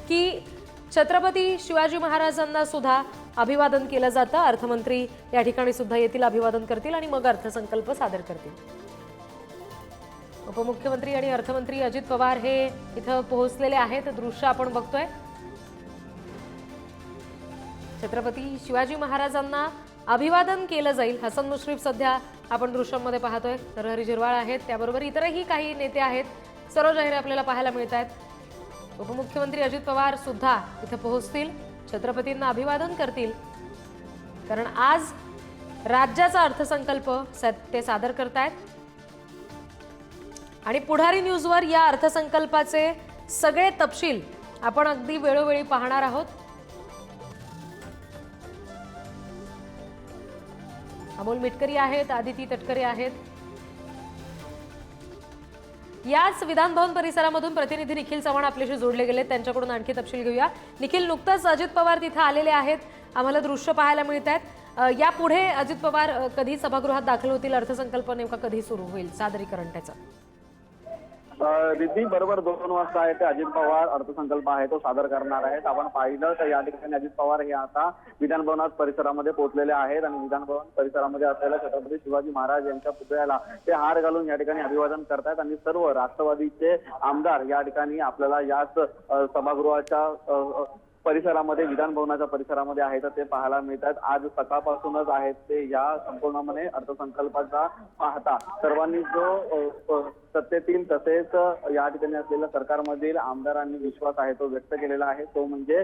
की छत्रपती शिवाजी महाराजांना सुद्धा अभिवादन केलं जातं। अर्थमंत्री या ठिकाणी सुद्धा येतील, अभिवादन करतील आणि मग अर्थसंकल्प सादर करतील। उपमुख्यमंत्री आणि अर्थमंत्री अजित पवार हे इथं पोहोचलेले आहेत। दृश्य आपण बघतोय। छत्रपती शिवाजी महाराजांना अभिवादन केलं जाईल। हसन मुश्रीफ सध्या आपण दृश्यांमध्ये पाहतोय। नरहरी झिरवाळ आहेत, त्याबरोबर इतरही काही नेते आहेत। सरोज अहिरे आपल्याला पाहायला मिळत आहेत। उपमुख्यमंत्री अजित पवार सुद्धा इथे पोहोचतील, छत्रपतींना अभिवादन करतील, कारण आज राज्याचा अर्थसंकल्प ते सादर करतायत। आणि पुढारी न्यूजवर या अर्थसंकल्पाचे सगळे तपशील आपण अगदी वेळोवेळी पाहणार आहोत। अमोल मिटकरी आहेत, आदिती तटकरे आहेत। याच विधान भवन परिसरामधून प्रतिनिधी निखिल चव्हाण आपल्याशी जोडले गेले, त्यांच्याकडून आणखी तपशील घेऊया। निखिल, नुकताच अजित पवार तिथे आलेले आहेत, आम्हाला दृश्य पाहायला मिळत आहेत। यापुढे अजित पवार कधी सभागृहात दाखल होतील, अर्थसंकल्प नेमका कधी सुरू होईल सादरीकरण त्याचं? रिद्धी, बरोबर 2 वाजता आहे ते अजित पवार अर्थसंकल्प आहे तो सादर करणार आहेत। आपण पाहिलं तर या ठिकाणी अजित पवार हे आता विधान भवन परिसरामध्ये पोहोचलेले आहेत आणि विधान भवन परिसरामध्ये असलेल्या छत्रपती शिवाजी महाराज यांच्या पुतळ्याला ते हार घालून या ठिकाणी अभिवादन करतायत आणि सर्व राष्ट्रवादीचे आमदार या ठिकाणी आपल्याला याच सभागृहाच्या परिसरामध्ये, विधान भवनाच्या परिसरामध्ये आहेत ते पाहायला मिळतात। आज सकाळपासूनच आहेत ते या संपूर्णपणे अर्थसंकल्पाचा पाहता सर्वांनी जो सत्तेतील तसेच या ठिकाणी असलेल्या सरकारमधील आमदारांनी विश्वास आहे तो व्यक्त केलेला आहे। तो म्हणजे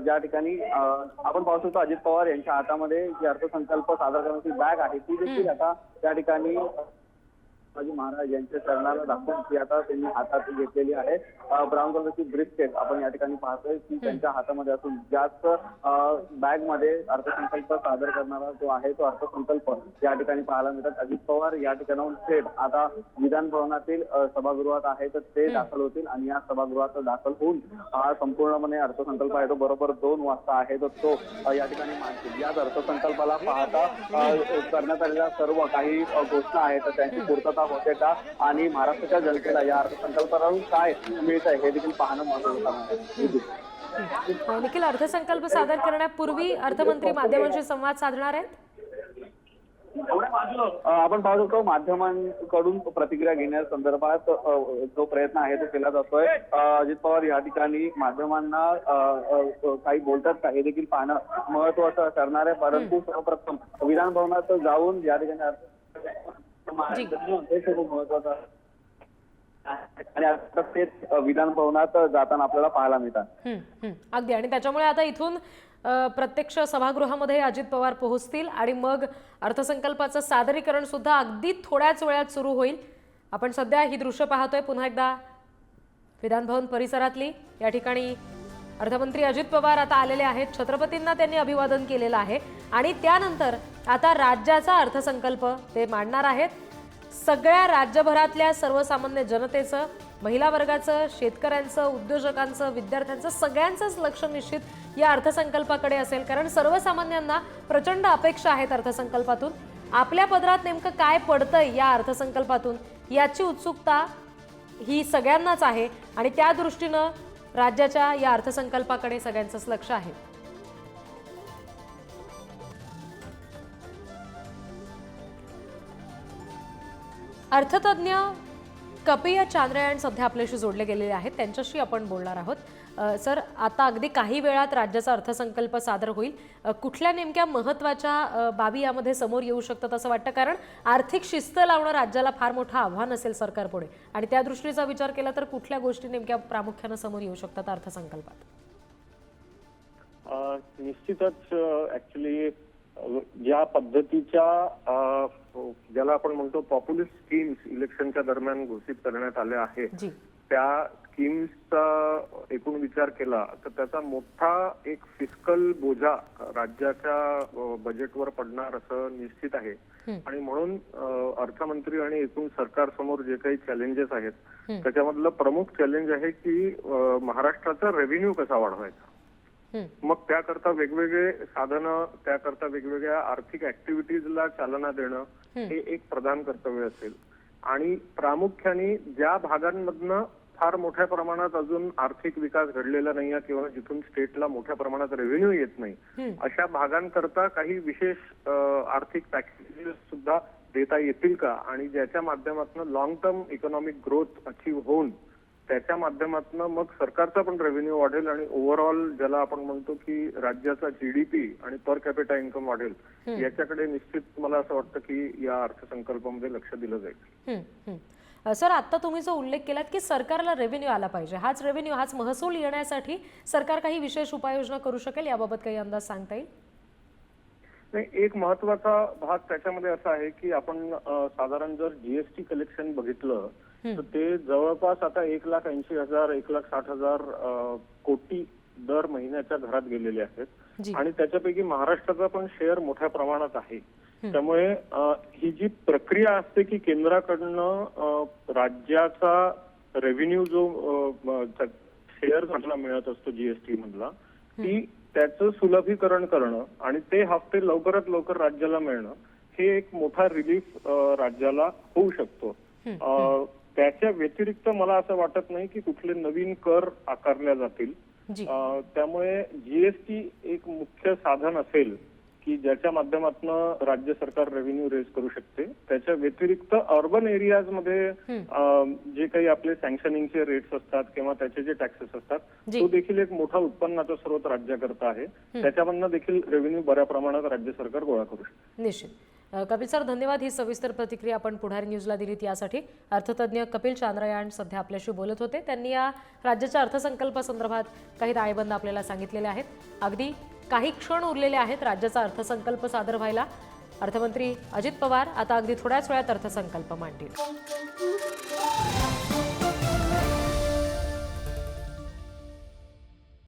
ज्या ठिकाणी आपण पाहू शकतो अजित पवार यांच्या हातामध्ये जी अर्थसंकल्प सादर करण्याची बॅग आहे ती देखील आता त्या ठिकाणी शिवाजी महाराज यांच्या चरणाला दाखवून ती आता त्यांनी हातात घेतलेली आहे। ब्राऊन कलरची ब्रीफकेस आपण या ठिकाणी पाहतोय की त्यांच्या हातामध्ये असून जास्त बॅग मध्ये अर्थसंकल्प सादर करणारा जो आहे तो अर्थसंकल्प या ठिकाणी पाहायला मिळतात। अजित पवार या ठिकाणाहून थेट आता विधान भवनातील सभागृहात आहे तर ते दाखल होतील आणि या सभागृहात दाखल होऊन हा संपूर्णपणे अर्थसंकल्प आहे तो बरोबर 2 वाजता आहे तर तो या ठिकाणी मांडतील। याच अर्थसंकल्पाला पाहता करण्यात आलेल्या सर्व काही घोषणा आहेत तर त्यांची पूर्तता होते का आणि महाराष्ट्राच्या जनतेला या अर्थसंकल्पातून काय मिळत आहे हे देखील पाहणं महत्त्वाचं आहे। निखिल, अर्थसंकल्प सादर करण्यापूर्वी अर्थमंत्री माध्यमांशी संवाद साधणार आहेत? आपण पाहू शकतो माध्यमांकडून प्रतिक्रिया घेण्यासंदर्भात जो प्रयत्न आहे तो केला जातोय। अजित पवार या ठिकाणी माध्यमांना काही बोलतात का हे देखील पाहणं महत्त्वाचं ठरणार आहे। परंतु सर्वप्रथम विधान भवनात जाऊन या ठिकाणी महत्वाचं आणि आता तेच विधान भवनात जाताना आपल्याला पाहायला मिळतात। अगदी, आणि त्याच्यामुळे आता इथून प्रत्यक्ष सभागृहामध्ये अजित पवार पोहोचतील आणि मग अर्थसंकल्पाचं सादरीकरण सुद्धा अगदी थोड्याच वेळात सुरू होईल। आपण सध्या ही दृश्य पाहतोय पुन्हा एकदा विधान भवन परिसरातली। या ठिकाणी अर्थमंत्री अजित पवार आता आलेले आहेत, छत्रपतींना त्यांनी अभिवादन केलेलं आहे आणि त्यानंतर आता राज्याचा अर्थसंकल्प ते मांडणार आहेत। सगळ्या राज्यभरातल्या सर्वसामान्य जनतेचं, महिला वर्गाचं, शेतकऱ्यांचं, उद्योजकांचं, विद्यार्थ्यांचं सगळ्यांचंच लक्ष निश्चित या अर्थसंकल्पाकडे असेल, कारण सर्वसामान्यांना प्रचंड अपेक्षा आहेत अर्थसंकल्पातून। आपल्या पदरात नेमकं काय पडतंय या अर्थसंकल्पातून याची उत्सुकता ही सगळ्यांनाच आहे आणि त्या दृष्टीनं राज्याच्या या अर्थसंकल्पाकडे सगळ्यांचंच लक्ष आहे। अर्थतज्ञ कपिय चांद्रयान सध्या आपल्याशी जोडले गेलेले आहेत, त्यांच्याशी आपण बोलणार आहोत। सर, आता अगदी काही वेळात राज्याचा अर्थसंकल्प सादर होईल, कुठल्या नेमक्या महत्त्वाच्या बाबी यामध्ये समोर येऊ शकतात असं वाटतं? कारण आर्थिक शिस्त लावणं राज्याला फार मोठं आव्हान असेल सरकारपुढे, आणि त्या दृष्टीचा विचार केला तर कुठल्या गोष्टी नेमक्या प्रामुख्याने समोर येऊ शकतात अर्थसंकल्पात? निश्चितच ऍक्च्युली ज्या पद्धतीच्या ज्याला आपण म्हणतो पॉप्युलिस्ट स्कीम्स इलेक्शनच्या दरम्यान घोषित करण्यात आल्या आहेत त्या स्कीम्सचा एकूण विचार केला तर त्याचा मोठा एक फिस्कल बोजा राज्याच्या बजेटवर पडणार असं निश्चित आहे। आणि म्हणून अर्थमंत्री आणि एकूण सरकार समोर जे काही चॅलेंजेस आहेत त्याच्यामधलं प्रमुख चॅलेंज आहे की महाराष्ट्राचा रेव्हेन्यू कसा वाढवायचा। मग त्याकरता वेगवेगळे साधनं, त्याकरता वेगवेगळ्या आर्थिक ऍक्टिव्हिटीजला चालना देणं हे एक प्रधान कर्तव्य असेल। आणि प्रामुख्याने ज्या भागांमधनं फार मोठ्या प्रमाणात अजून आर्थिक विकास घडलेला नाहीये किंवा जिथून स्टेटला मोठ्या प्रमाणात रेव्हेन्यू येत नाही अशा भागांकरता काही विशेष आर्थिक पॅकेजेस सुद्धा देता येतील का, आणि ज्याच्या माध्यमातून long term economic growth achieve होऊन त्याच्या माध्यमातून मग सरकारचा पण रेव्हेन्यू वाढेल आणि ओव्हरऑल ज्याला आपण म्हणतो की राज्याचा जीडीपी आणि पर कॅपिटा इन्कम वाढेल, याच्याकडे निश्चित मला असं वाटतं की या अर्थसंकल्पामध्ये लक्ष दिलं जाईल. सर, आता तुम्ही जो उल्लेख केलात की सरकारला रेव्हेन्यू आला पाहिजे, हाच रेव्हेन्यू हाच महसूल येण्यासाठी सरकार काही विशेष उपाययोजना करू शकेल, याबाबत काही अंदाज सांगता येईल? नाही, एक महत्वाचा भाग त्याच्यामध्ये असा आहे की आपण साधारण जर जीएसटी कलेक्शन बघितलं तर ते जवळपास आता 1,80,000 1,60,000 कोटी दर महिन्याच्या घरात गेलेले आहेत आणि त्याच्यापैकी महाराष्ट्राचा पण शेअर मोठ्या प्रमाणात आहे. त्यामुळे ही जी प्रक्रिया असते की केंद्राकडनं राज्याचा रेव्हेन्यू जो शेअर मधला मिळत असतो जीएसटी मधला, ती त्याचं सुलभीकरण करणं आणि ते हफ्ते लवकरात लवकर राज्याला मिळणं, हे एक मोठा रिलीफ राज्याला होऊ शकतो. त्याच्या व्यतिरिक्त मला असं वाटत नाही की कुठले नवीन कर आकारल्या जातील. त्यामुळे जीएसटी एक मुख्य साधन असेल की ज्याच्या माध्यमातून राज्य सरकार रेव्हेन्यू रेज करू शकते. त्याच्या व्यतिरिक्त अर्बन एरियाज मध्ये जे काही आपले सँक्शनिंगचे रेट्स असतात किंवा त्याचे जे टॅक्सेस असतात, तो देखील एक मोठा उत्पन्नाचा स्रोत राज्याकरता आहे. त्याच्यामधनं देखील रेव्हेन्यू बऱ्या प्रमाणात राज्य सरकार गोळा करू शकते. निश्चित. कपिल सर, धन्यवाद. ही सविस्तर प्रतिक्रिया आपण पुढारी न्यूजला दिलीत यासाठी. अर्थतज्ञ कपिल चांद्रयान सध्या आपल्याशी बोलत होते. त्यांनी या राज्याच्या अर्थसंकल्पासंदर्भात काही दायबंद आपल्याला सांगितलेले आहेत. अगदी काही क्षण उरलेले आहेत राज्याचा अर्थसंकल्प सादर व्हायला. अर्थमंत्री अजित पवार आता अगदी थोड्याच वेळात अर्थसंकल्प मांडतील.